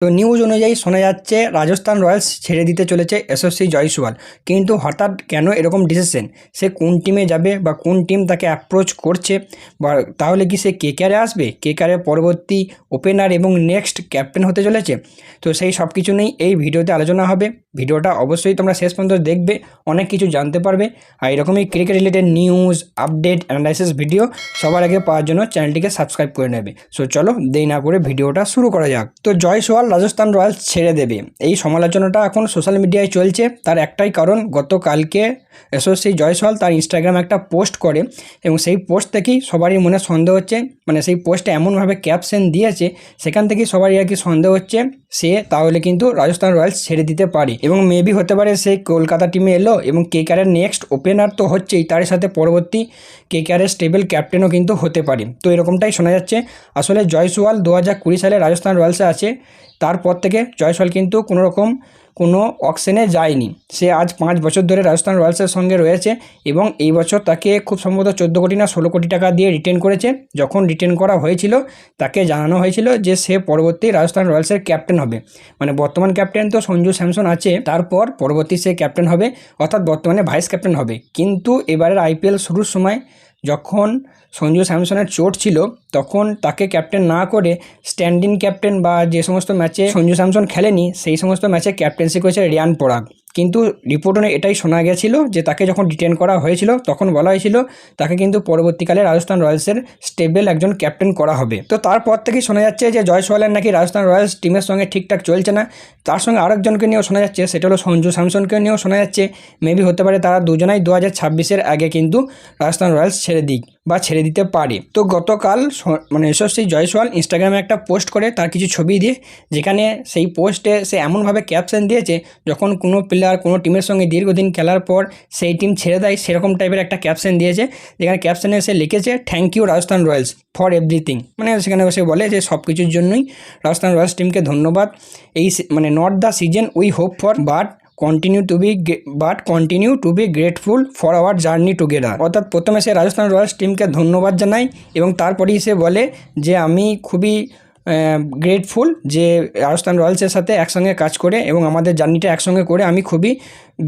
তো নিউজ অনুযায়ী শোনা যাচ্ছে রাজস্থান রয়্যালস ছেড়ে দিতে চলেছে যশস্বী জয়সওয়াল। কিন্তু হঠাৎ কেন এরকম ডিসিশন? সে কোন টিমে যাবে বা কোন টিম তাকে অ্যাপ্রোচ করছে, বা তাহলে কি সে কেকেআরে আসবে, কেকেআরের পরবর্তী ওপেনার এবং নেক্সট ক্যাপ্টেন হতে চলেছে? তো সেই সব কিছু নিয়েই এই ভিডিওতে আলোচনা হবে। ভিডিওটা অবশ্যই তোমরা শেষ পর্যন্ত দেখবে, অনেক কিছু জানতে পারবে। আর এরকমই cricket related news, update, analysis video সবার আগে পাওয়ার জন্য চ্যানেলটিকে সাবস্ক্রাইব করে নেবে। সো চলো দেরি না করে ভিডিওটা শুরু করা যাক। তো জয়সওয়াল রাজস্থান রয়্যালস ছেড়ে দেবে, এই সমালোচনাটা এখন সোশ্যাল মিডিয়ায় চলছে। তার একটাই কারণ, গতকালকে যশস্বী জয়সওয়াল তার ইনস্টাগ্রামে একটা পোস্ট করে এবং সেই পোস্ট থেকেই সবারই মনে সন্দেহ হচ্ছে, মানে সেই পোস্টে এমনভাবে ক্যাপশন দিয়েছে সেখান থেকেই সবারই আর কি সন্দেহ হচ্ছে সে তাহলে কিন্তু রাজস্থান রয়্যালস ছেড়ে দিতে পারে। এবং মেবি হতে পারে সেই কলকাতা টিমে এলো এবং কেকেআরের নেক্সট ওপেনার তো হচ্ছেই, তার সাথে পরবর্তী কেকেআরের স্টেবল ক্যাপ্টেনও কিন্তু হতে পারে। তো এরকমটাই শোনা যাচ্ছে। আসলে জয়সওয়াল 2020 সালে রাজস্থান রয়্যালসে আছে, তারপর থেকে জয়সওয়াল কিন্তু কোনো অকশনে যায়নি। সে আজ 5 বছর ধরে রাজস্থান রয়্যালসের সঙ্গে রয়েছে এবং এই বছর তাকে খুব সম্ভবত 14 কোটি না 16 কোটি টাকা দিয়ে রিটেন করেছে। যখন রিটেন করা হয়েছিল তাকে জানানো হয়েছিল যে সে পরবর্তী রাজস্থান রয়্যালসের ক্যাপ্টেন হবে। মানে বর্তমান ক্যাপ্টেন তো সঞ্জু স্যামসন আছে, তারপর পরবর্তী সে ক্যাপ্টেন হবে, অর্থাৎ বর্তমানে ভাইস ক্যাপ্টেন হবে। কিন্তু এবারের আইপিএল শুরুর সময় যখন সঞ্জু স্যামসনের চোট ছিল তখন তাকে ক্যাপ্টেন না করে স্ট্যান্ড ইন ক্যাপ্টেন বা যে সমস্ত ম্যাচে সঞ্জু স্যামসন খেলেনি সেই সমস্ত ম্যাচে ক্যাপ্টেন্সি করেছে রিয়ান পরাগ। কিন্তু রিপোর্টে এটাই শোনা গেছিল যে তাকে যখন রিটেন করা হয়েছিল তখন বলা হয়েছিল তাকে কিন্তু পরবর্তীকালে রাজস্থান রয়্যালসের স্টেবল একজন ক্যাপ্টেন করা হবে। তো তারপর থেকেই শোনা যাচ্ছে যে জয়সওয়ালের নাকি রাজস্থান রয়্যালস টিমের সঙ্গে ঠিকঠাক চলছে না। তার সঙ্গে আরেকজনকে নিয়েও শোনা যাচ্ছে, সেটা হলো সঞ্জু স্যামসনকে নিয়েও শোনা যাচ্ছে। মেবি হতে পারে তারা দুজনাই 2026-এর আগে কিন্তু রাজস্থান রয়্যালস ছেড়ে দিক বা ছেড়ে দিতে পারে। তো গতকাল মানে যশস্বী জয়সওয়াল ইনস্টাগ্রামে একটা পোস্ট করে তার কিছু ছবি দিয়ে, যেখানে সেই পোস্টে সে এমনভাবে ক্যাপশন দিয়েছে যখন কোনো প্লেয়ার কোনো টিমের সঙ্গে দীর্ঘদিন খেলার পর সেই টিম ছেড়ে দেয় সেরকম টাইপের একটা ক্যাপশন দিয়েছে, যেখানে ক্যাপশনে সে লিখেছে thank you Rajasthan royals for everything. মানে সেখানে সে বলে যে সব কিছুর জন্যই রাজস্থান রয়্যালস টিমকে ধন্যবাদ। এই মানে not the season we hope for but continue to be grateful for our journey together. অর্থাৎ প্রথমে সে রাজস্থান রয়্যালস টিমকে ধন্যবাদ জানায় এবং তারপরেই সে বলে যে আমি খুবই গ্রেটফুল যে রাজস্থান রয়্যালসের সাথে একসঙ্গে কাজ করে এবং আমাদের জার্নিটা একসঙ্গে করে আমি খুবই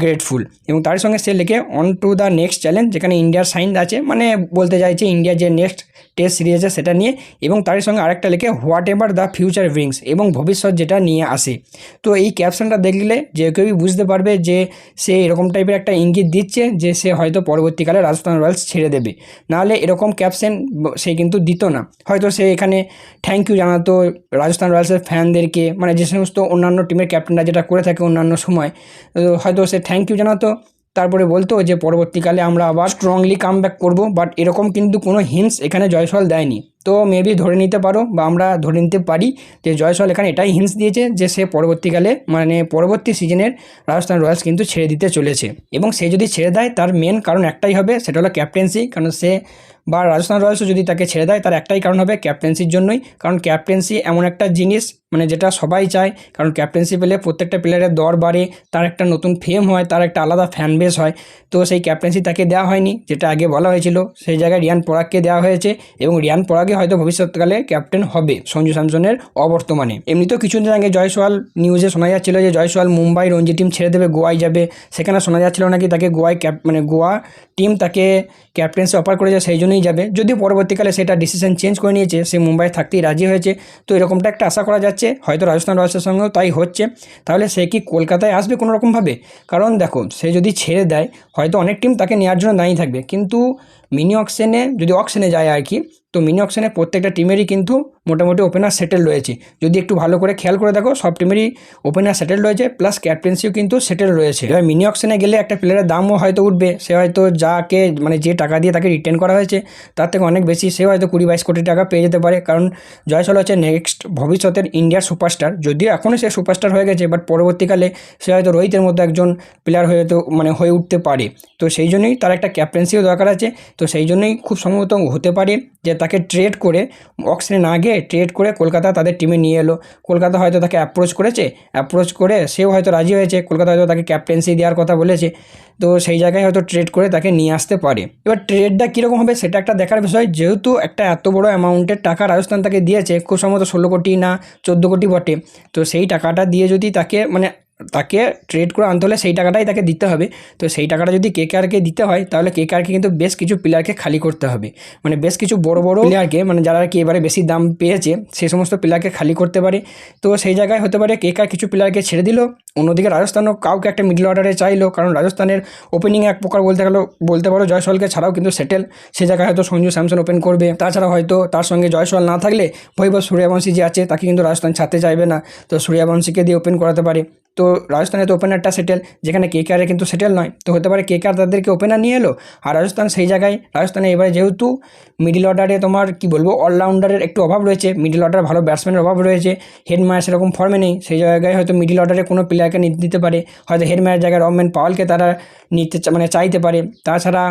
গ্রেটফুল। এবং তার সঙ্গে সে লেখে on to the next challenge, যেখানে ইন্ডিয়ার সাইন আছে, মানে বলতে চাইছে ইন্ডিয়া যে নেক্সট টেস্ট সিরিজ আছে সেটা নিয়ে। এবং তার সঙ্গে আরেকটা লেখে what ever the future brings, এবং ভবিষ্যৎ যেটা নিয়ে আসে। তো এই ক্যাপশনটা দেখলে যে কেউই বুঝতে পারবে যে সে এরকম টাইপের একটা ইঙ্গিত দিচ্ছে যে সে হয়তো পরবর্তীকালে রাজস্থান রয়্যালস ছেড়ে দেবে। নাহলে এরকম ক্যাপশন সে কিন্তু দিত না। হয়তো সে এখানে থ্যাংক ইউ জানাতো রাজস্থান রয়্যালসের ফ্যানদেরকে, মানে যে সমস্ত অন্যান্য টিমের ক্যাপ্টেনরা যেটা করে থাকে অন্যান্য সময়, হয়তো সে থ্যাংক ইউ জানাতো, তারপরে বলতো যে পরবর্তীকালে আমরা আবার স্ট্রংলি কাম ব্যাক করবো। বাট এরকম কিন্তু কোনো হিন্টস এখানে জয়সওয়াল দেয়নি। তো মেবি ধরে নিতে পারো বা আমরা ধরে নিতে পারি যে জয়সওয়াল এখানে এটাই হিন্টস দিয়েছে যে সে পরবর্তীকালে মানে পরবর্তী সিজনের রাজস্থান রয়্যালস কিন্তু ছেড়ে দিতে চলেছে। এবং সে যদি ছেড়ে দেয় তার মেন কারণ একটাই হবে, সেটা হলো ক্যাপ্টেন্সি। কারণ সে বা রাজস্থান রয়্যালসও যদি তাকে ছেড়ে দেয় তার একটাই কারণ হবে ক্যাপ্টেন্সির জন্যই। কারণ ক্যাপ্টেন্সি এমন একটা জিনিস মানে যেটা সবাই চায়, কারণ ক্যাপ্টেন্সি পেলে প্রত্যেকটা প্লেয়ারের দর বাড়ে, তার একটা নতুন ফেম হয়, তার একটা আলাদা ফ্যান বেস হয়। তো সেই ক্যাপ্টেন্সি তাকে দেওয়া হয়নি, যেটা আগে বলা হয়েছিল, সেই জায়গায় রিয়ান পরাগকে দেওয়া হয়েছে এবং রিয়ান পরাগই হয়তো ভবিষ্যৎকালে ক্যাপ্টেন হবে সঞ্জু স্যামসনের অবর্তমানে। এমনিতেও কিছুদিন আগে জয়সওয়াল নিউজে শোনা যাচ্ছিল যে জয়সওয়াল মুম্বাই রঞ্জি টিম ছেড়ে দেবে, গোয়ায় যাবে। সেখানে শোনা যাচ্ছিল নাকি তাকে গোয়ায় গোয়া টিম তাকে ক্যাপ্টেন্সি অফার করেছে, সেই জন্যই যাবে। যদিও পরবর্তীকালে সেটা ডিসিশন চেঞ্জ করে নিয়েছে, সে মুম্বাইয়ে থাকতেই রাজি হয়েছে। তো এরকমটা একটা আশা করা যাচ্ছে, হয়তো রাজস্থান রয়্যালসের সঙ্গেও তাই হচ্ছে। তাহলে সে কি কলকাতায় আসবে কোনো রকমভাবে? কারণ দেখো, সে যদি ছেড়ে দেয় হয়তো অনেক টিম তাকে নেওয়ার জন্য দাঁড়িয়ে থাকবে, কিন্তু মিনি অকশনে যদি অকশনে যায় আর কি, তো মিনি অকশনে প্রত্যেকটা টিমেরই কিন্তু মোটামুটি ওপেনার সেটেল রয়েছে। যদি একটু ভালো করে খেয়াল করে দেখো সব টিমেরই ওপেনার সেটেল রয়েছে, প্লাস ক্যাপ্টেন্সিও কিন্তু সেটেল রয়েছে। এবার মিনি অকশনে গেলে একটা প্লেয়ারের দামও হয়তো উঠবে, সে হয়তো যাকে মানে যে টাকা দিয়ে তাকে রিটেন করা হয়েছে তার থেকে অনেক বেশি, সে হয়তো 20-22 কোটি টাকা পেয়ে যেতে পারে। কারণ জয়সওয়াল হচ্ছে নেক্সট ভবিষ্যতের ইন্ডিয়ার সুপারস্টার। যদিও এখনও সে সুপারস্টার হয়ে গেছে, বাট পরবর্তীকালে সে হয়তো রোহিতের মতো একজন প্লেয়ার হয়ে উঠতে পারে। তো সেই জন্যই তার একটা ক্যাপ্টেন্সিও দরকার আছে। তো সেই জন্যই খুব সম্ভবত হতে পারে যে তাকে ট্রেড করে অকশনে না গিয়ে ট্রেড করে কলকাতা তাদের টিমে নিয়ে এলো। কলকাতা হয়তো তাকে অ্যাপ্রোচ করেছে, অ্যাপ্রোচ করে সেও হয়তো রাজি হয়েছে, কলকাতা হয়তো তাকে ক্যাপ্টেন্সি দেওয়ার কথা বলেছে, তো সেই জায়গায় হয়তো ট্রেড করে তাকে নিয়ে আসতে পারে। এবার ট্রেডটা কীরকম হবে সেটা একটা দেখার বিষয়, যেহেতু একটা এত বড় অ্যামাউন্টের টাকা রাজস্থান তাকে দিয়েছে, খুব সম্ভবত 16 কোটি না 14 কোটি বটে, তো সেই টাকাটা দিয়ে যদি তাকে ট্রেড করে আনতে হলে সেই টাকাটাই তাকে দিতে হবে। তো সেই টাকাটা যদি কেকেআরকে দিতে হয় তাহলে কেকেআরকে কিন্তু বেশ কিছু প্লেয়ারকে খালি করতে হবে, মানে বেশ কিছু বড় বড় প্লেয়ারকে, মানে যারা আর কি এবারে বেশি দাম পেয়েছে সেই সমস্ত প্লেয়ারকে খালি করতে পারে। তো সেই জায়গায় হতে পারে কেকেআর কিছু প্লেয়ারকে ছেড়ে দিল, অন্যদিকে রাজস্থানও কাউকে একটা মিডল অর্ডারে চাইলো, কারণ রাজস্থানের ওপেনিং এক প্রকার বলতে পারো জয়সওয়ালকে ছাড়াও কিন্তু সেটেল, সে জায়গায় হয়তো সঞ্জু স্যামসন ওপেন করবে, তাছাড়া হয়তো তার সঙ্গে জয়সওয়াল না থাকলে ভৈভব সূর্যবংশী যে আছে তাকে কিন্তু রাজস্থান ছাড়তে চাইবে না, তো সূর্যবংশীকে দিয়ে ওপেন করাতে পারে। তো রাজস্থানে তো ওপেনারটা সেটেল, যেখানে কেকেআরে কিন্তু সেটেল নয়, তো হতে পারে কেকেআর তাদেরকে ওপেনার নিয়ে এলো, আর রাজস্থান সেই জায়গায় রাজস্থানে এবারে যেহেতু মিডল অর্ডারে তোমার কি বলবো অলরাউন্ডারের একটু অভাব রয়েছে, মিডল অর্ডারে ভালো ব্যাটসম্যানের অভাব রয়েছে, হেডমায়ার সেরকম ফর্মে নেই, সেই জায়গায় হয়তো মিডল অর্ডারে কোনো প্লেয়ারকে দিতে পারে, হয়তো হেডমায়ার জায়গায় রমন পাওয়ালকে তারা চাইতে পারে। তাছাড়া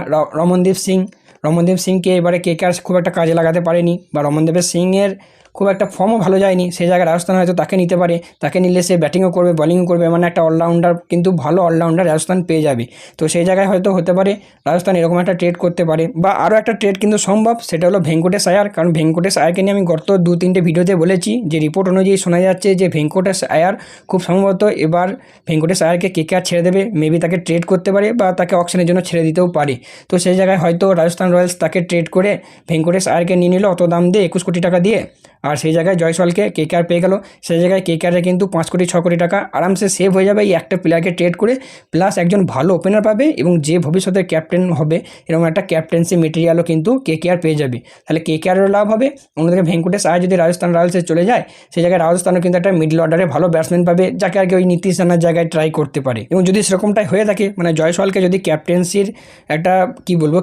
রমনদীপ সিংকে এবারে কেকেআর খুব একটা কাজে লাগাতে পারেনি, বা রমনদীপ সিংয়ের খুব একটা ফর্মও ভালো যায়নি, সেই জায়গায় রাজস্থান হয়তো তাকে নিতে পারে, তাকে নিলে সে ব্যাটিংও করবে বোলিংও করবে, মানে একটা অলরাউন্ডার, কিন্তু ভালো অলরাউন্ডার রাজস্থান পেয়ে যাবে। তো সেই জায়গায় হয়তো হতে পারে রাজস্থান এরকম একটা ট্রেড করতে পারে, বা আরও একটা ট্রেড কিন্তু সম্ভব, সেটা হলো ভেঙ্কটেশ আয়ার। কারণ ভেঙ্কটেশ আয়ারকে নিয়ে আমি গত 2-3টে ভিডিওতে বলেছি যে রিপোর্ট অনুযায়ী শোনা যাচ্ছে যে ভেঙ্কটেশ আয়ার খুব সম্ভবত এবার ভেঙ্কটেশ আয়ারকে কেকেআর ছেড়ে দেবে, মেবি তাকে ট্রেড করতে পারে বা তাকে অকশনের জন্য ছেড়ে দিতেও পারে। তো সেই জায়গায় হয়তো রাজস্থান রয়্যালস তাকে ট্রেড করে ভেঙ্কটেশ আয়ারকে নিয়ে নিল অত দাম দিয়ে 21 কোটি টাকা দিয়ে, আর সেই জায়গায় জয়সওয়ালকে কেকেআর পেয়ে গেল, সেই জায়গায় কেকেআরে কিন্তু 5 কোটি 6 কোটি টাকা আরামসে সেভ হয়ে যাবে এই একটা প্লেয়ারকে ট্রেড করে, প্লাস একজন ভালো ওপেনার পাবে এবং যে ভবিষ্যতের ক্যাপ্টেন হবে এরকম একটা ক্যাপ্টেন্সি মেটেরিয়ালও কিন্তু কেকেআর পেয়ে যাবে, তাহলে কেকেআরেরও লাভ হবে। অন্যদিকে ভেঙ্কটেশ আয়ার যদি রাজস্থান রয়্যালসে চলে যায় সেই জায়গায় রাজস্থানও কিন্তু একটা মিডল অর্ডারে ভালো ব্যাটসম্যান পাবে, যাকে আর কি ওই নীতিশ রানার জায়গায় ট্রাই করতে পারে। এবং যদি সেরকমটাই হয়ে থাকে, মানে জয়সওয়ালকে যদি ক্যাপ্টেন্সির একটা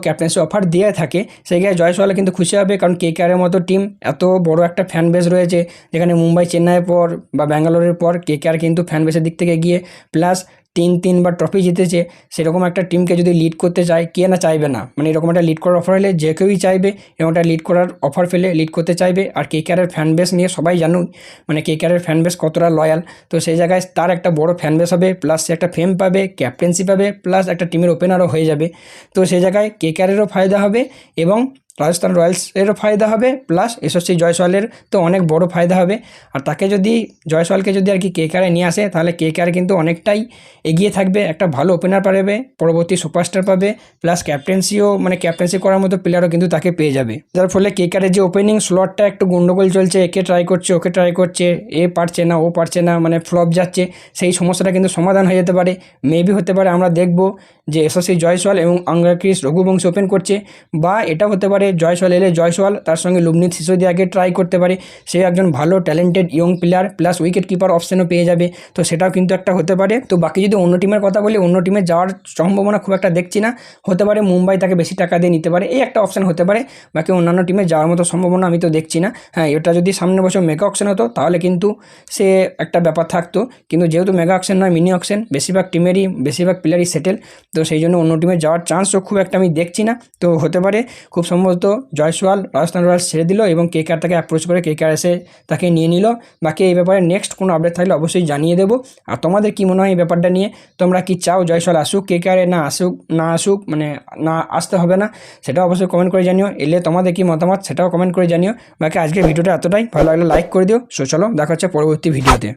ক্যাপ্টেন্সি অফার দিয়ে থাকে, সেই জায়গায় জয়সওয়াল কিন্তু খুশি হবে, কারণ কেকেআরের মতো টিম এত বড় একটা ফ্যান বেস রয়েছে, যেখানে মুম্বাই চেন্নাইয়ের পর বা ব্যাঙ্গালোরের পর কেকেআর কিন্তু ফ্যান বেসের দিক থেকে গিয়ে প্লাস 3বার ট্রফি জিতেছে, সেরকম একটা টিমকে যদি লিড করতে চায় কে না চাইবে না, মানে এরকম একটা লিড করার অফার হলে যে কেউই চাইবে, এরকম একটা লিড করার অফার পেলে লিড করতে চাইবে। আর কেকেআরের ফ্যান বেস নিয়ে সবাই জানুন, মানে কেকেআরের ফ্যান বেস কতটা লয়াল, তো সেই জায়গায় তার একটা বড় ফ্যান বেস হবে, প্লাস সে একটা ফেম পাবে, ক্যাপ্টেন্সি পাবে, প্লাস একটা টিমের ওপেনারও হয়ে যাবে। তো সেই জায়গায় কেকেআরেরও ফায়দা হবে এবং রাজস্থান রয়্যালসেরও ফায়দা হবে, প্লাস এসএসসি জয়সওয়ালের তো অনেক বড় ফায়দা হবে। আর তাকে যদি জয়সওয়ালকে যদি আর কি কেকেআরে নিয়ে আসে তাহলে কেকেআর কিন্তু অনেকটাই এগিয়ে থাকবে, একটা ভালো ওপেনার পাবে, পরবর্তী সুপারস্টার পাবে, প্লাস ক্যাপ্টেন্সি করার মতো প্লেয়ারও কিন্তু তাকে পেয়ে যাবে, যার ফলে কেকেআরের যে ওপেনিং স্লটটা একটু গন্ডগোল চলছে, একে ট্রাই করছে ওকে ট্রাই করছে, এ পারছে না ও পারছে না, মানে ফ্লপ যাচ্ছে, সেই সমস্যাটা কিন্তু সমাধান হয়ে যেতে পারে। মেবি হতে পারে আমরা দেখব যে এসএসসি জয়সওয়াল এবং আঙ্গারক্রিস রঘুবংশী ওপেন করছে, বা এটাও হতে পারে জয়সওয়াল এলে জয়সওয়াল তার সঙ্গে লুবনীত সিসোদিয়াকে ট্রাই করতে পারে, সে একজন ভালো talented young player, plus wicket keeper অপশনও পেয়ে যাবে, তো সেটাও কিন্তু একটা হতে পারে। তো বাকি যদি অন্য টিমের কথা বলি, অন্য টিমে যাওয়ার সম্ভাবনা খুব একটা দেখছি না, হতে পারে মুম্বাই তাকে বেশি টাকা দিয়ে নিতে পারে, এই একটা অপশন হতে পারে, বাকি অন্যান্য টিমে যাওয়ার মতো সম্ভাবনা আমি তো দেখছি না। হ্যাঁ, এটা যদি সামনে বছর মেগা অকশন হতো তাহলে কিন্তু সে একটা ব্যাপার থাকতো, কিন্তু যেহেতু মেগা অকশন নয় মিনি অকশন, বেশিরভাগ প্লেয়ারই সেটেল, তো সেই জন্য অন্য টিমে যাওয়ার চান্সও খুব একটা আমি দেখছি না। তো হতে পারে খুব সম্ভবত জয়সওয়াল রাজস্থান রয়্যালস ছেড়ে দিল এবং কেকেআর তাকে অ্যাপ্রোচ করে কেকেআর এসে তাকে নিয়ে নিল। বাকি এই ব্যাপারে নেক্সট কোনো আপডেট থাকলে অবশ্যই জানিয়ে দেবো। আর তোমাদের কি মনে হয় এই ব্যাপারটা নিয়ে, তোমরা কি চাও জয়সওয়াল আসুক কেকেআরে, না আসুক, মানে না আসতে হবে না, সেটাও অবশ্যই কমেন্ট করে জানিও। এলে তোমাদের কি মতামত সেটাও কমেন্ট করে জানিও। বাকি আজকের ভিডিওটা এতটাই, ভালো লাগলে লাইক করে দিও। চলো দেখা হচ্ছে পরবর্তী ভিডিওতে।